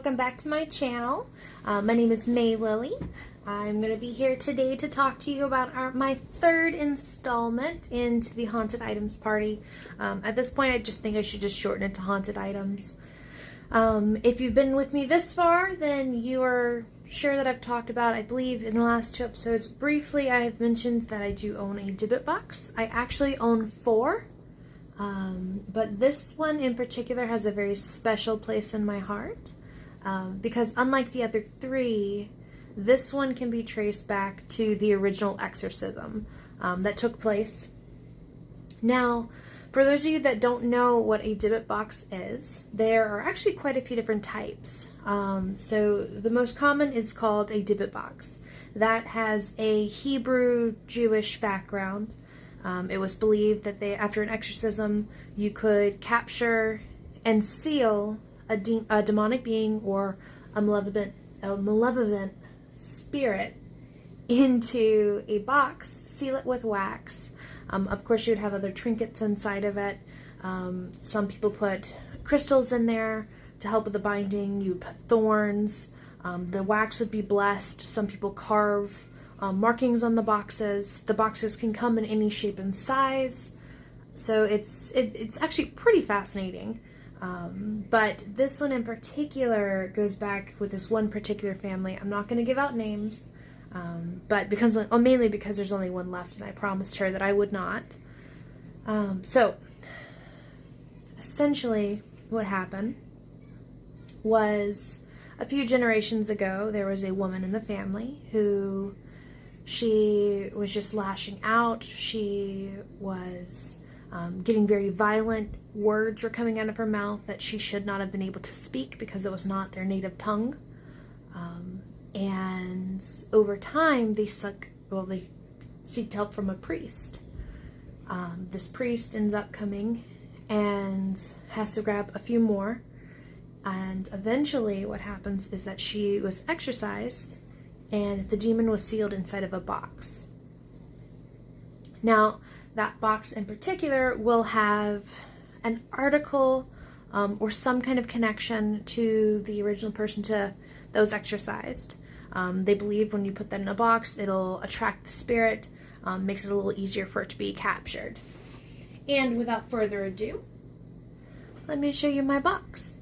welcome back to my channel. My name is May Lily. I'm going to be here today to talk to you about my third installment into the Haunted Items Party. At this point, I just think I should just shorten it to Haunted Items. If you've been with me this far, then you are sure that I've talked about, I believe in the last two episodes, briefly I have mentioned that I do own a Dybbuk box. I actually own 4. But this one in particular has a very special place in my heart, because unlike the other 3, this one can be traced back to the original exorcism that took place. Now, for those of you that don't know what a Dybbuk box is, there are actually quite a few different types. So the most common is called a Dybbuk box. That has a Hebrew Jewish background. It was believed that after an exorcism, you could capture and seal a demonic being or a malevolent spirit into a box, seal it with wax. Of course, you would have other trinkets inside of it. Some people put crystals in there to help with the binding. You would put thorns. The wax would be blessed. Some people carve markings on the boxes. The boxes can come in any shape and size, so it's actually pretty fascinating. But this one in particular goes back with this one particular family. I'm not going to give out names, but mainly because there's only one left, and I promised her that I would not. So essentially, what happened was a few generations ago, there was a woman in the family who she was just lashing out. She was getting very violent. Words were coming out of her mouth that she should not have been able to speak because it was not their native tongue. And over time, they seeked help from a priest. This priest ends up coming and has to grab a few more. And eventually what happens is that she was exorcised and the demon was sealed inside of a box. Now, that box in particular will have an article or some kind of connection to the original person that was exorcised. They believe when you put that in a box, it'll attract the spirit, makes it a little easier for it to be captured. And without further ado, let me show you my box.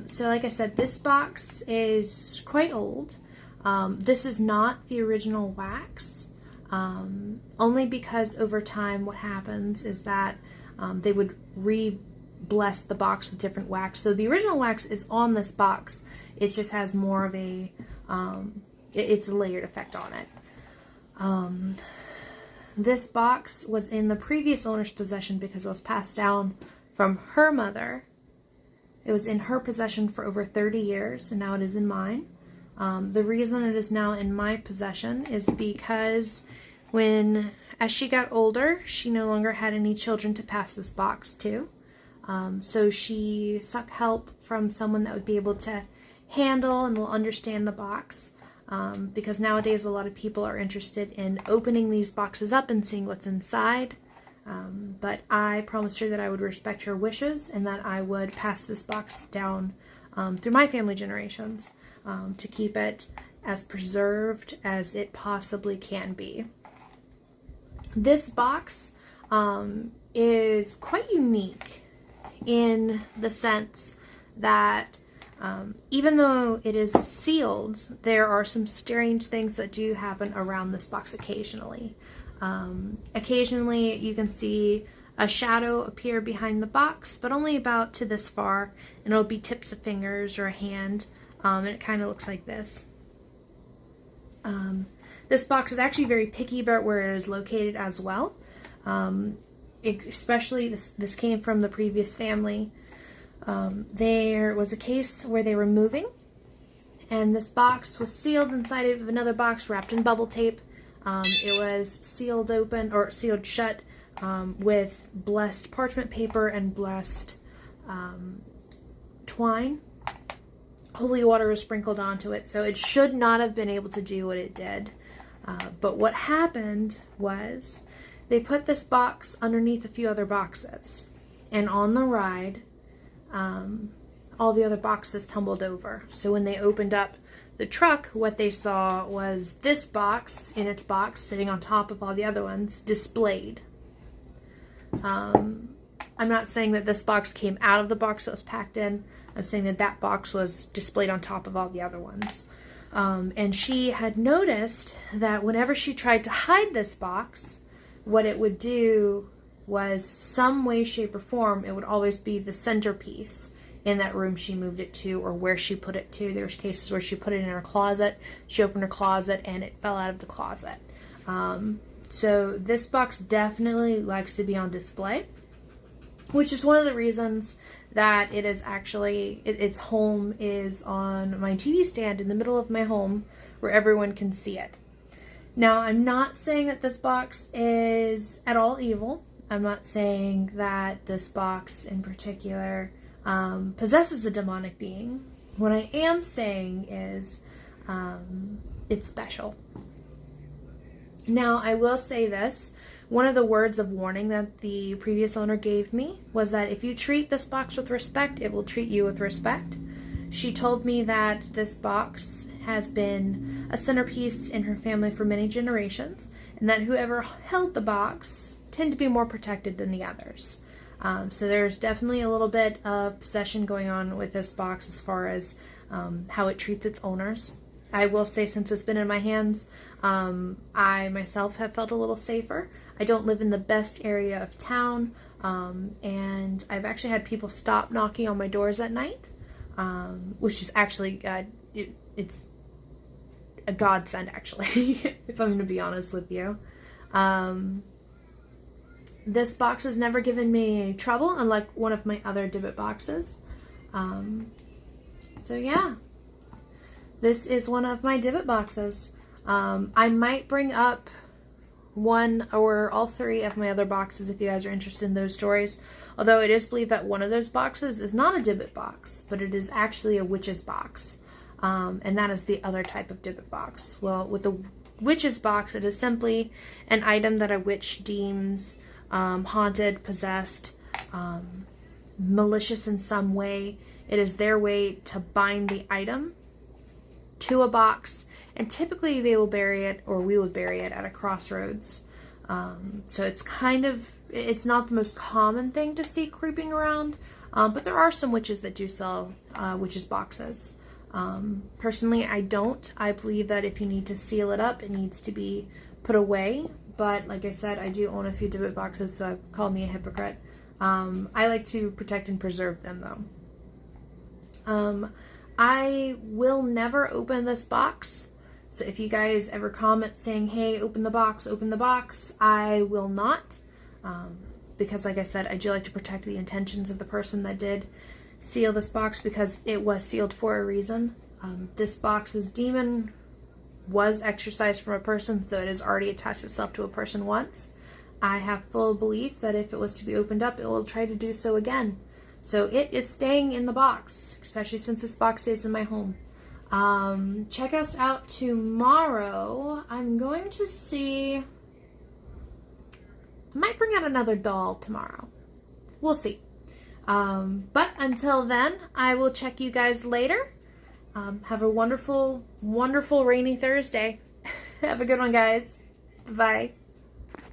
So like I said, this box is quite old. This is not the original wax, only because over time what happens is that they would re-bless the box with different wax. So the original wax is on this box. It just has more of a, it's a layered effect on it. This box was in the previous owner's possession because it was passed down from her mother. It was in her possession for over 30 years, and now it is in mine. The reason it is now in my possession is because as she got older, she no longer had any children to pass this box to. So she sought help from someone that would be able to handle and will understand the box. Because nowadays a lot of people are interested in opening these boxes up and seeing what's inside. But I promised her that I would respect her wishes and that I would pass this box down through my family generations to keep it as preserved as it possibly can be. This box is quite unique in the sense that even though it is sealed, there are some strange things that do happen around this box occasionally. Occasionally you can see a shadow appear behind the box, but only about to this far, and it'll be tips of fingers or a hand, and it kind of looks like this. This box is actually very picky about where it is located as well. Especially this came from the previous family. There was a case where they were moving, and this box was sealed inside of another box wrapped in bubble tape. It was sealed open or sealed shut with blessed parchment paper and blessed twine. Holy water was sprinkled onto it, so it should not have been able to do what it did. But what happened was they put this box underneath a few other boxes, and on the ride, all the other boxes tumbled over. So when they opened up the truck, what they saw was this box in its box sitting on top of all the other ones displayed. I'm not saying that this box came out of the box that was packed in. I'm saying that that box was displayed on top of all the other ones. And she had noticed that whenever she tried to hide this box, what it would do was some way, shape, or form, it would always be the centerpiece in that room she moved it to, or where she put it to. There's cases where she put it in her closet, she opened her closet, and it fell out of the closet. So this box definitely likes to be on display, which is one of the reasons that it is actually, its home is on my TV stand in the middle of my home where everyone can see it. Now, I'm not saying that this box is at all evil. I'm not saying that this box in particular possesses a demonic being. What I am saying is it's special. Now, I will say this. One of the words of warning that the previous owner gave me was that if you treat this box with respect, it will treat you with respect. She told me that this box has been a centerpiece in her family for many generations, and that whoever held the box tend to be more protected than the others. So there's definitely a little bit of possession going on with this box as far as how it treats its owners. I will say, since it's been in my hands, I myself have felt a little safer. I don't live in the best area of town, and I've actually had people stop knocking on my doors at night, which is actually, it's a godsend, actually, if I'm going to be honest with you. This box has never given me any trouble, unlike one of my other Dybbuk boxes. So yeah, this is one of my Dybbuk boxes. I might bring up one or all three of my other boxes if you guys are interested in those stories. Although it is believed that one of those boxes is not a Dybbuk box, but it is actually a witch's box. And that is the other type of Dybbuk box. Well, with the witch's box, it is simply an item that a witch deems haunted, possessed, malicious in some way. It is their way to bind the item to a box, and typically they will bury it, or we would bury it, at a crossroads. So it's kind of, it's not the most common thing to see creeping around, but there are some witches that do sell witches boxes. Personally, I don't. I believe that if you need to seal it up, it needs to be put away. But like I said, I do own a few Dybbuk boxes, so call me a hypocrite. I like to protect and preserve them, though. I will never open this box. So if you guys ever comment saying, hey, open the box, I will not. Because like I said, I do like to protect the intentions of the person that did seal this box, because it was sealed for a reason. This box's demon was exorcised from a person, so it has already attached itself to a person once. I have full belief that if it was to be opened up, it will try to do so again. So it is staying in the box, especially since this box stays in my home. Check us out tomorrow. I'm going to see, I might bring out another doll tomorrow. We'll see. But until then, I will check you guys later. Have a wonderful, wonderful rainy Thursday. Have a good one, guys. Bye.